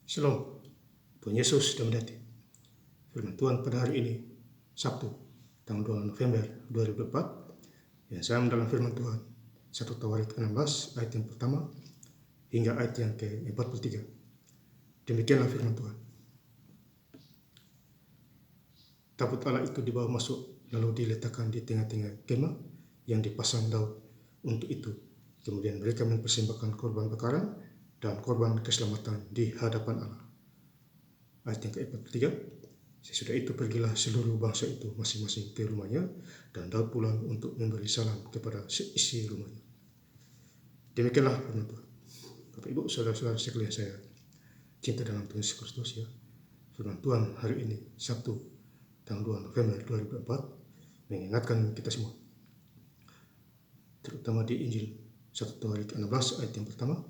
Shalom, Tuhan Yesus sudah mendati. Firman Tuhan pada hari ini, Sabtu, tanggal 2 November 2024. Ya, saya mendalam firman Tuhan, 1 Tawarik 16, ayat yang pertama, hingga ayat yang ke-43. Demikianlah firman Tuhan. Tabut Allah itu dibawa masuk, lalu diletakkan di tengah-tengah kemah yang dipasang Daud untuk itu. Kemudian mereka mempersembahkan korban bakaran dan korban keselamatan di hadapan Allah. Ayat yang ke-43, sesudah itu pergilah seluruh bangsa itu masing-masing ke rumahnya, dan Daud pulang untuk memberi salam kepada seisi rumahnya. Demikianlah firman Tuhan. Bapak Ibu, saudara-saudara sekalian saya cinta dalam Tuhan Yesus Kristus, ya. Firman Tuhan hari ini, Sabtu, tanggal 2 November 2024, mengingatkan kita semua, terutama di Injil 1 Tawarik 16 ayat yang pertama.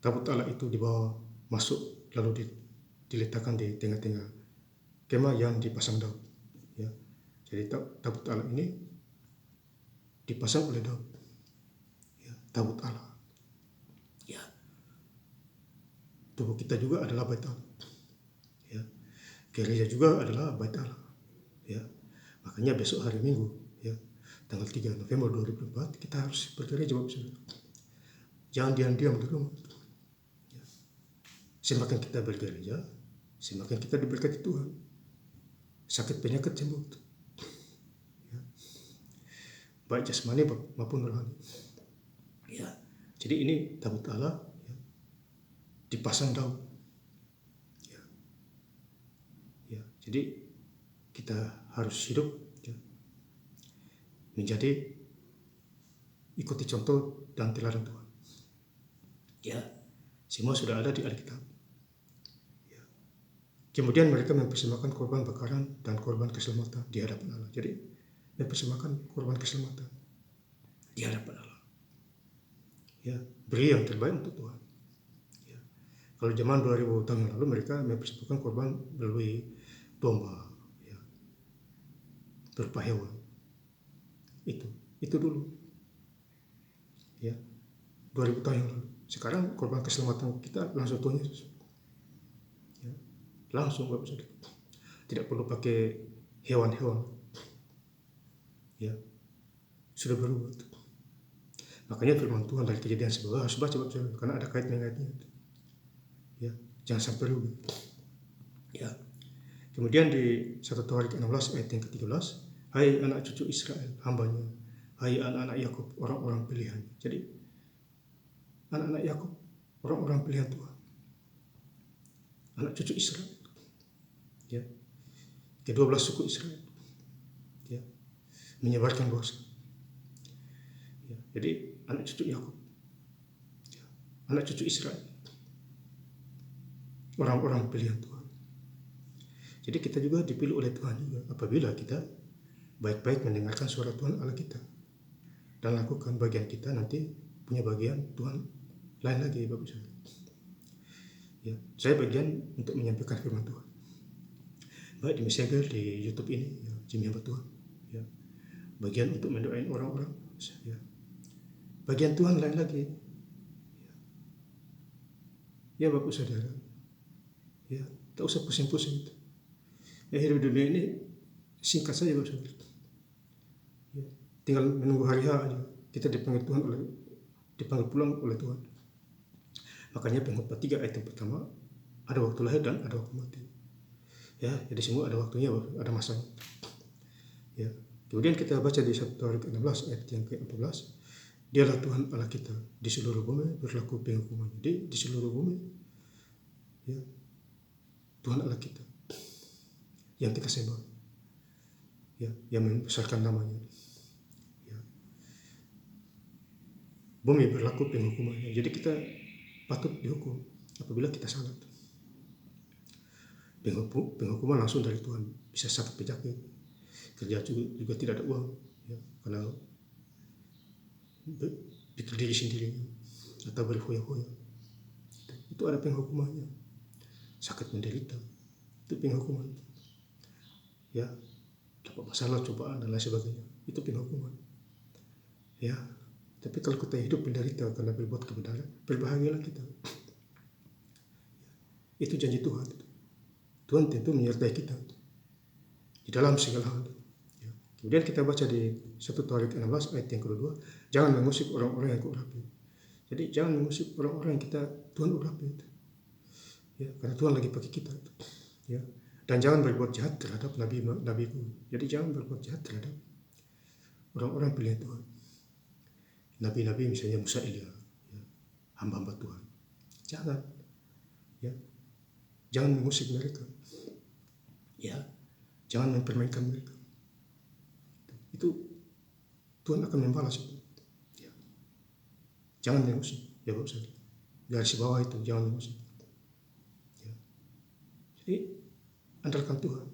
Tabut Allah itu dibawa masuk, lalu diletakkan di tengah-tengah kemah yang dipasang Daud. Ya. Jadi tabut Allah ini dipasang oleh Daud. Ya, tabut Allah. Ya. Tubuh kita juga adalah bait Allah. Ya. Gereja juga adalah bait Allah. Ya. Makanya besok hari Minggu, ya, tanggal 3 November 2024, kita harus bergereja, Bapak Saudara. Jangan diam-diam di rumah. Semakin kita bergereja, semakin kita diberkati Tuhan. Sakit penyakit sembuh. Ya. Baik jasmani maupun rohani. Ya. Jadi ini tabut Allah, ya, dipasang Daud. Ya. Ya. Jadi kita harus hidup, ya, menjadi ikuti contoh dan teladan Tuhan. Ya. Semua sudah ada di Alkitab. Kemudian mereka mempersembahkan korban bakaran dan korban keselamatan di hadapan Allah. Jadi mempersembahkan korban keselamatan di hadapan Allah. Ya, beri yang terbaik untuk Tuhan. Ya. Kalau zaman 2000 tahun yang lalu mereka mempersembahkan korban melalui domba, ya, berupa hewan. Itu dulu. Ya, 2000 tahun yang lalu. Sekarang korban keselamatan kita langsung Tuhan Yesus. Langsung, Bapak Saudara. Tidak perlu pakai hewan-hewan. Ya, sudah berubah. Makanya firman Tuhan dari Kejadian 11 harus baca, Bapak Saudara, karena ada kait-mengaitnya. Ya, jangan sampai rugi. Ya. Kemudian di 1 Tawarik 16 ayat yang ke-13, hai anak cucu Israel, hambanya, hai anak-anak Yakub, orang-orang pilihan. Jadi anak-anak Yakub, orang-orang pilihan Tuhan. Anak cucu Israel. Ya, ke-12 suku Israel, ya, menyebarkan dosa. Ya, jadi anak cucu Yakub, ya, anak cucu Israel, orang-orang pilihan Tuhan. Jadi kita juga dipilih oleh Tuhan juga apabila kita baik-baik mendengarkan suara Tuhan Allah kita dan lakukan bagian kita, nanti punya bagian Tuhan lain lagi, Bapak Saudara. Ya, saya bagian untuk menyampaikan firman Tuhan. Baik di Messenger, di YouTube ini, ya, Jimmy hamba Tuhan. Ya. Bagian untuk mendoain orang-orang. Ya. Bagian Tuhan lain lagi. Ya, Bapak Saudara. Ya, tak usah pusing-pusing. Ya, hidup dunia ini singkat saja, Bapak Saudara. Ya. Tinggal menunggu hari H aja. Kita dipanggil pulang oleh Tuhan. Makanya Pengkhotbah 3 ayat yang pertama, ada waktu lahir dan ada waktu mati. Ya, jadi semua ada waktunya, ada masanya. Ya. Kemudian kita baca di 1 Tawarik 16 ayat yang ke-14, dialah Tuhan Allah kita di seluruh bumi berlaku penghukuman. Jadi di seluruh bumi, ya, Tuhan Allah kita yang kita sembah, ya, yang membesarkan namanya. Ya. Bumi berlaku penghukumannya. Jadi kita patut dihukum apabila kita salah. Penghukuman langsung dari Tuhan, bisa sakit penyakit, kerja juga tidak ada uang, ya, karena pikir diri sendiri atau berfoya-foya, itu ada penghukumannya. Sakit menderita, itu penghukuman. Ya, dapat masalah, cobaan dan lain sebagainya, itu penghukuman. Ya, Tapi kalau kita hidup menderita karena berbuat kebenaran, berbahagialah kita. Itu janji Tuhan. Tuhan tentu menyertai kita di dalam segala hal. Ya. Kemudian kita baca di 1 Tawarik 16 ayat yang kedua, jangan mengusik orang-orang yang urapi. Jadi jangan mengusik orang-orang yang Tuhan urapi. Ya, karena Tuhan lagi pakai kita. Ya. Dan jangan berbuat jahat terhadap nabi-nabiku. Jadi jangan berbuat jahat terhadap orang-orang pilihan Tuhan. Nabi-nabi misalnya Musa, Elia, ya, hamba-hamba Tuhan. Jangan, ya, jangan mengusik mereka, ya, jangan mempermainkan mereka. Itu Tuhan akan membalas itu. Ya. Jangan mengusik, ya Bapak Saudara. Garis bawah itu jangan mengusik. Ya. Jadi andalkan Tuhan,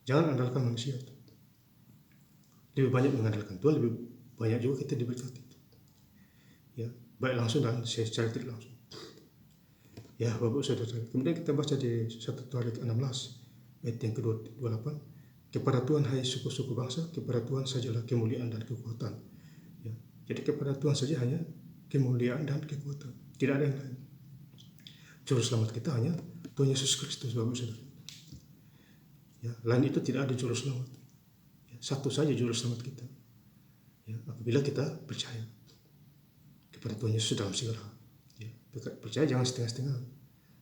jangan andalkan manusia. Lebih banyak mengandalkan Tuhan, lebih banyak juga kita diberkati. Ya, baik langsung dan secara tidak langsung. Ya, Bapak Saudara. Kemudian kita baca di 1 Tawarik 16 ayat yang ke-28. Kepada Tuhan hai suku-suku bangsa, kepada Tuhan sajalah kemuliaan dan kekuatan. Ya, jadi kepada Tuhan saja hanya kemuliaan dan kekuatan. Tidak ada yang lain. Juru selamat kita hanya Tuhan Yesus Kristus, Bapak Saudara. Ya, lain itu tidak ada juru selamat. Ya, satu saja juru selamat kita. Ya, apabila kita percaya kepada Tuhan Yesus dalam segala hal. Ya, percaya jangan setengah-setengah,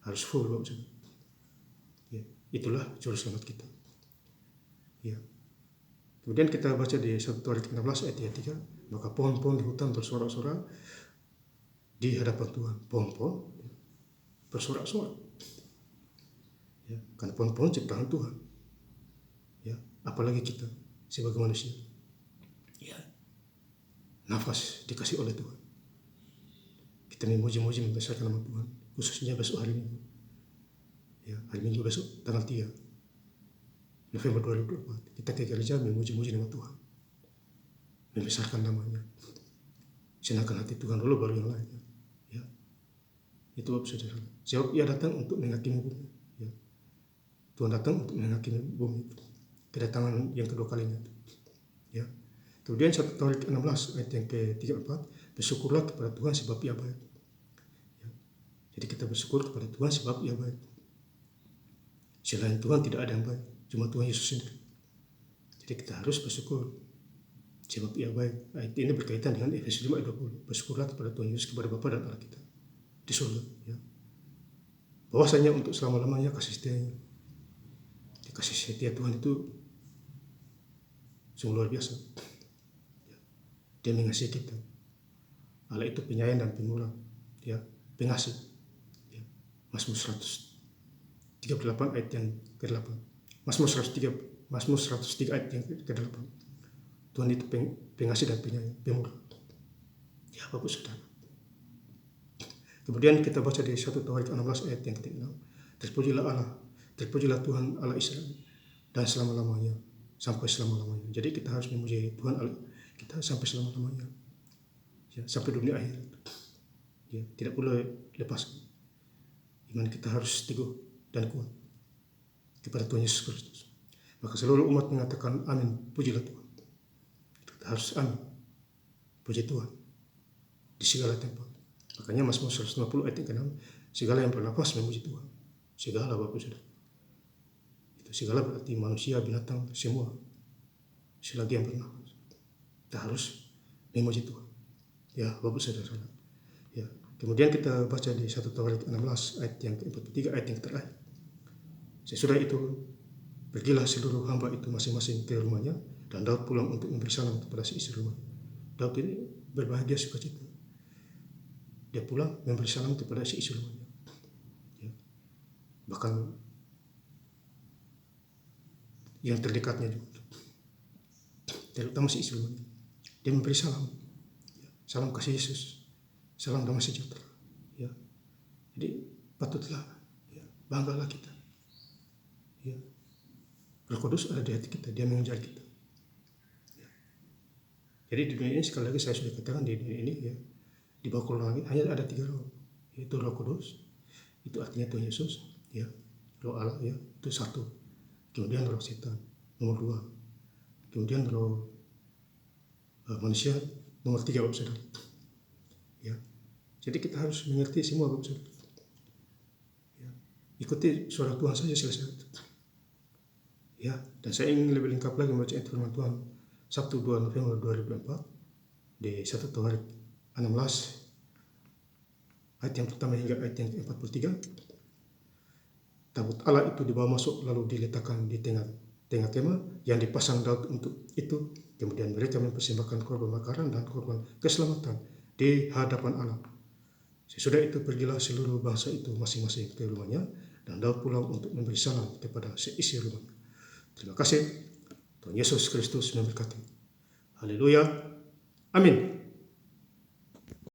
harus full, Bapak Saudara. Ya, itulah juru selamat kita. Ya. Kemudian kita baca di 1 Tawarik 16 ayat 3, maka pohon-pohon di hutan bersorak-sorak di hadapan Tuhan. Pohon-pohon bersorak-sorak. Ya, karena pohon-pohon ciptaan Tuhan. Ya, apalagi kita sebagai manusia. Ya. Nafas dikasih oleh Tuhan. Kita memuji-muji membesarkan nama Tuhan, khususnya besok hari Minggu. Ya, hari Minggu besok tanggal 3 November 2024, kita ke gereja memuji-muji nama Tuhan, membesarkan namanya, senangkan hati Tuhan dulu baru yang lainnya. Ya, itu Bapak Saudara. Sebab Ia datang untuk menghakimi bumi. Ya, Tuhan datang untuk menghakimi bumi. Kedatangan yang kedua kalinya. Ya. Kemudian 1 Tawarik 16 ayat yang ke-34, bersyukurlah kepada Tuhan sebab Ia baik. Ya. Jadi kita bersyukur kepada Tuhan sebab Ia baik. Selain Tuhan tidak ada yang baik, cuma Tuhan Yesus sendiri. Jadi kita harus bersyukur sebab Ia baik. Ayat ini berkaitan dengan Efesus 5 ayat 20. Bersyukurlah kepada Tuhan Yesus, kepada Bapa dan Allah kita di surga. Ya. Bahwasanya untuk selama-lamanya kasih setianya. Kasih setia Tuhan itu sungguh luar biasa. Ya. Dia mengasihi kita. Allah itu penyayang dan pemurah. Ya, pengasih. Ya. Mazmur 138 ayat yang ke-8. Mazmur 103 ayat yang ke-8. Tuhan itu pengasih dan penyayang, pemurah. Ya, Bapak Saudara. Kemudian kita baca di 1 Tawarik 16 ayat yang ke-6. Terpujilah Allah, terpujilah Tuhan Allah Israel dan selama-lamanya, sampai selama-lamanya. Jadi kita harus memuji Tuhan Allah kita sampai selama-lamanya. Ya, sampai dunia akhir. Ya, tidak boleh lepas. Iman kita harus teguh dan kuat kepada Tuhan Yesus Kristus. Maka seluruh umat mengatakan amin, pujilah Tuhan. Kita harus amin, puji Tuhan di segala tempat. Makanya Mazmur 150 ayat yang ke-6, segala yang bernafas memuji Tuhan. Segala, Bapak Saudara. Itu segala berarti manusia, binatang, semua. Selagi yang bernafas, kita harus memuji Tuhan. Ya, Bapak Saudara. Ya. Kemudian kita baca di 1 Tawarik 16 ayat yang ke-43, ayat yang terakhir. Sesudah itu, pergilah seluruh hamba itu masing-masing ke rumahnya, dan Daud pulang untuk memberi salam kepada si istri rumah. Daud ini berbahagia sukacita. Dia pulang memberi salam kepada si istri rumahnya. Ya. Bahkan yang terdekatnya juga, terutama si istri rumahnya. Dia memberi salam. Ya. Salam kasih Yesus. Salam damai sejahtera. Ya. Jadi patutlah, ya, banggalah kita. Ya. Roh Kudus ada di hati kita, Dia mengajar kita. Ya. Jadi di dunia ini, sekali lagi saya sudah katakan, di dunia ini, ya, di bawah langit hanya ada 3 roh, yaitu Roh Kudus, itu artinya Tuhan Yesus, ya, Roh Allah, ya, itu 1. Kemudian roh setan, nomor 2. Kemudian roh manusia, nomor 3 Bapak Saudara. Ya. Jadi kita harus mengerti semua Bapak Saudara. Ya. Ikuti suara Tuhan saja selesai. Ya, dan saya ingin lebih lengkap lagi membaca firman Tuhan Sabtu 2 November 2004 di 1 Tawarik 16 ayat yang pertama hingga ayat yang ke-43. Tabut Allah itu dibawa masuk lalu diletakkan di tengah kemah yang dipasang Daud untuk itu. Kemudian mereka mempersembahkan korban bakaran dan korban keselamatan di hadapan Allah. Sesudah itu pergilah seluruh bangsa itu masing-masing ke rumahnya, dan Daud pulang untuk memberi salam kepada seisi rumah. Terima kasih. Tuhan Yesus Kristus memberkati. Haleluya. Amin.